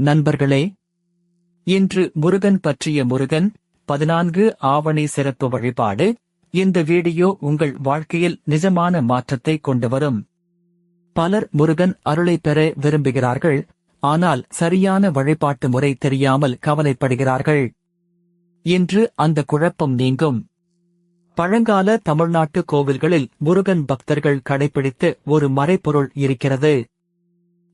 நண்பர்களே, இன்று முருகன் பற்றிய முருகன் 14 ஆவணி சிறப்பு வழிபாடு. இந்த வீடியோ உங்கள் வாழ்க்கையில் நிஜமான மாற்றத்தை கொண்டு வரும். பலர் முருகன் அருளை பெற விரும்புகிறார்கள், ஆனால் சரியான வழிபாட்டு முறை தெரியாமல் கவலைப்படுகிறார்கள். இன்று அந்த குழப்பம் நீங்கும். பழங்கால தமிழ்நாட்டு கோவில்களில் முருகன் பக்தர்கள் கடைபிடித்து ஒரு மறைபொருள் இருக்கிறது.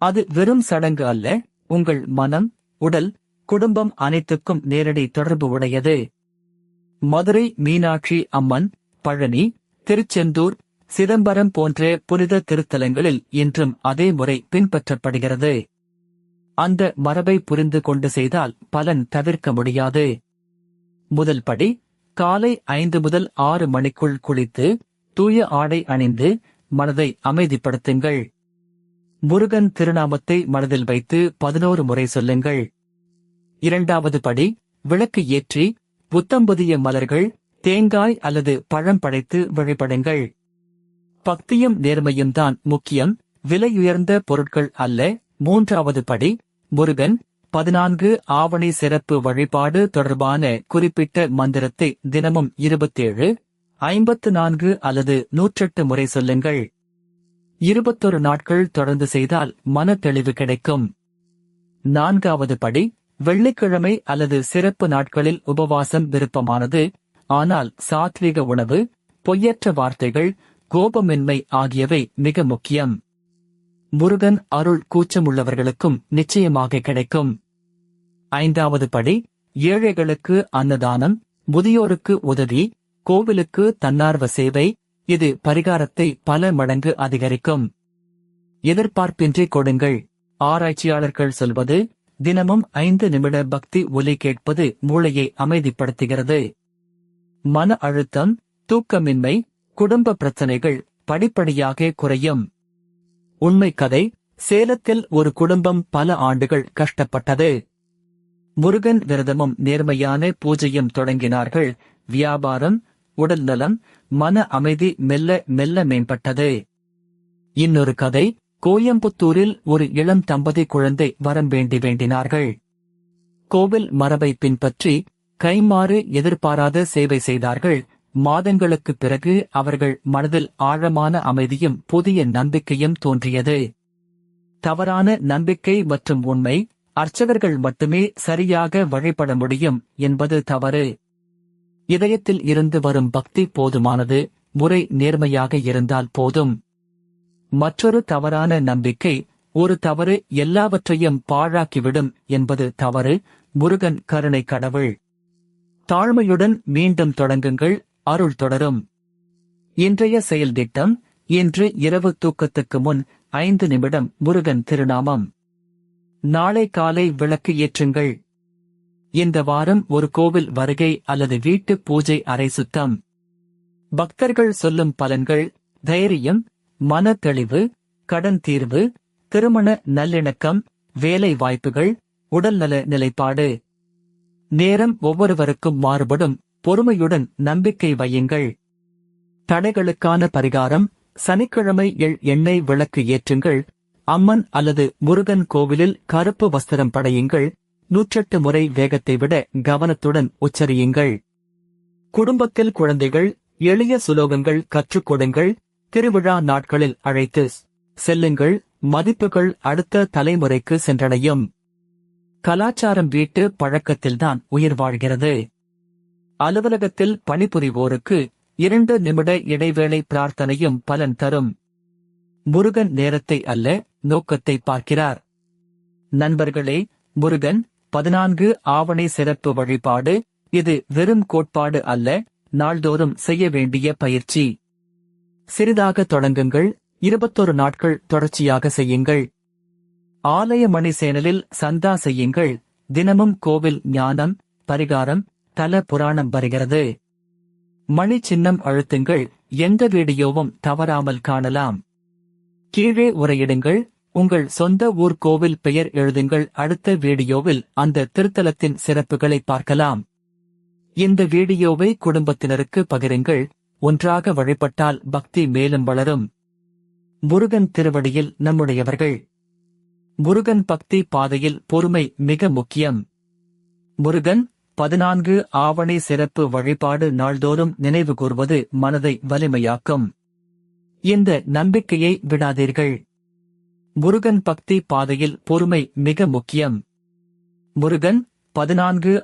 அது வெறும் சடங்கு அல்ல, உங்கள் மனம், உடல், குடும்பம் அனைத்துக்கும் நேரடி தொடர்பு உடையது. மதுரை மீனாட்சி அம்மன், பழனி, திருச்செந்தூர், சிதம்பரம் போன்ற புனித திருத்தலங்களில் இன்றும் அதே முறை பின்பற்றப்படுகிறது. அந்த மரபை புரிந்து கொண்டு செய்தால் பலன் தவிர்க்க முடியாது. முதல் படி, காலை 5 முதல் 6 மணிக்குள் குளித்து தூய ஆடை அணிந்து மனதை அமைதிப்படுத்துங்கள். முருகன் திருநாமத்தை மனதில் வைத்து 11 முறை சொல்லுங்கள். இரண்டாவது படி, விளக்கு ஏற்றி புத்தம்புதிய மலர்கள், தேங்காய் அல்லது பழம் படைத்து வழிபடுங்கள். பக்தியும் நேர்மையும் தான் முக்கியம், விலையுயர்ந்த பொருட்கள் அல்ல. மூன்றாவது படி, முருகன் 14 ஆவணி சிறப்பு வழிபாடு தொடர்பான குறிப்பிட்ட மந்திரத்தை தினமும் 27, 54 அல்லது 108 முறை சொல்லுங்கள். 21 நாட்கள் தொடர்ந்து செய்தால் மன தெளிவு கிடைக்கும். நான்காவது படி, வெள்ளிக்கிழமை அல்லது சிறப்பு நாட்களில் உபவாசம் விருப்பமானது, ஆனால் சாத்விக உணவு, பொய்யற்ற வார்த்தைகள், கோபமின்மை ஆகியவை மிக முக்கியம். முருகன் அருள் கூச்சமுள்ளவர்களுக்கும் நிச்சயமாக கிடைக்கும். ஐந்தாவது படி, ஏழைகளுக்கு அன்னதானம், முதியோருக்கு உதவி, கோவிலுக்கு தன்னார்வ சேவை. இது பரிகாரத்தை பல மடங்கு அதிகரிக்கும். எதிர்பார்ப்பின்றி கொடுங்கள். ஆராய்ச்சியாளர்கள் சொல்வது, தினமும் 5 நிமிட பக்தி ஒலி கேட்பது மூளையை அமைதிப்படுத்துகிறது. மன அழுத்தம், தூக்கமின்மை, குடும்ப பிரச்சனைகள் படிப்படியாக குறையும். உண்மை கதை, சேலத்தில் ஒரு குடும்பம் பல ஆண்டுகள் கஷ்டப்பட்டது. முருகன் விரதமும் நேர்மையான பூஜையும் தொடங்கினார்கள். வியாபாரம், உடல் நலம், மன அமைதி மெல்ல மெல்ல மேம்பட்டது. இன்னொரு கதை, கோயம்புத்தூரில் ஒரு இளம் தம்பதி குழந்தை வரம் வேண்டினார்கள். கோவில் மரபை பின்பற்றி கைமாறு எதிர்பாராத சேவை செய்தார்கள். மாதங்களுக்குப் பிறகு அவர்கள் மனதில் ஆழமான அமைதியும் புதிய நம்பிக்கையும் தோன்றியது. தவறான நம்பிக்கை மற்றும் உண்மை, அர்ச்சகர்கள் மட்டுமே சரியாக வழிபட முடியும் என்பது தவறு. இதயத்தில் இருந்து வரும் பக்தி போதுமானது, முறை நேர்மையாக இருந்தால் போதும். மற்றொரு தவறான நம்பிக்கை, ஒரு தவறு எல்லாவற்றையும் பாழாக்கிவிடும் என்பது தவறு. முருகன் கருணை கடவுள். தாழ்மையுடன் மீண்டும் தொடங்குங்கள், அருள் தொடரும். இன்றைய செயல் திட்டம், இன்று இரவு தூக்கத்துக்கு முன் 5 நிமிடம் முருகன் திருநாமம். நாளை காலை விளக்கு ஏற்றுங்கள். இந்த வாரம் ஒரு கோவில் வருகை அல்லது வீட்டு பூஜை அறை சுத்தம். பக்தர்கள் சொல்லும் பலன்கள், தைரியம், மன தெளிவு, கடன் தீர்வு, திருமண நல்லிணக்கம், வேலை வாய்ப்புகள், உடல்நல நிலைப்பாடு. நேரம் ஒவ்வொருவருக்கும் மாறுபடும், பொறுமையுடன் நம்பிக்கை வையுங்கள். தடைகளுக்கான பரிகாரம், சனிக்கிழமை எண்ணெய் விளக்கு ஏற்றுங்கள். அம்மன் அல்லது முருகன் கோவிலில் கருப்பு வஸ்திரம் படையுங்கள். 108 முறை வேகத்தை விட கவனத்துடன் உச்சரியுங்கள். குடும்பத்தில் குழந்தைகள், எளிய சுலோகங்கள் கற்றுக் கொடுங்கள். திருவிழா நாட்களில் அழைத்து செல்லுங்கள். மதிப்புகள் அடுத்த தலைமுறைக்கு சென்றடையும். கலாச்சாரம் வீட்டு பழக்கத்தில்தான் உயிர் வாழ்கிறது. அலுவலகத்தில் பணிபுரிவோருக்கு 2 நிமிட இடைவேளை பிரார்த்தனையும் பலன் தரும். முருகன் நேரத்தை அல்ல, நோக்கத்தை பார்க்கிறார். நண்பர்களே, முருகன் 14 ஆவணி சிறப்பு வழிபாடு. இது வெறும் கோட்பாடு அல்ல, நாள்தோறும் செய்ய வேண்டிய பயிற்சி. சிறிதாக தொடங்குங்கள், 21 நாட்கள் தொடர்ச்சியாக செய்யுங்கள். ஆலய மணி சேனலில் சந்தா செய்யுங்கள். தினமும் கோவில் ஞானம், பரிகாரம், தல புராணம் வருகிறது. மணி சின்னம் அழுத்துங்கள், எந்த வீடியோவும் தவறாமல் காணலாம். கீழே உரையிடுங்கள், உங்கள் சொந்த ஊர் கோவில் பெயர் எழுதுங்கள். அடுத்த வீடியோவில் அந்த திருத்தலத்தின் சிறப்புகளை பார்க்கலாம். இந்த வீடியோவை குடும்பத்தினருக்கு பகிருங்கள். ஒன்றாக வழிபட்டால் பக்தி மேலும் வளரும். முருகன் திருவடியில் நம்முடையவர்கள். முருகன் பக்தி பாதையில் பொறுமை மிக முக்கியம். முருகன் 14 ஆவணி சிறப்பு வழிபாடு நாள்தோறும் நினைவு கூர்வது மனதை வலிமையாக்கும். இந்த நம்பிக்கையை விடாதீர்கள். முருகன் பக்தி பாதையில் பொறுமை மிக முக்கியம். முருகன் 14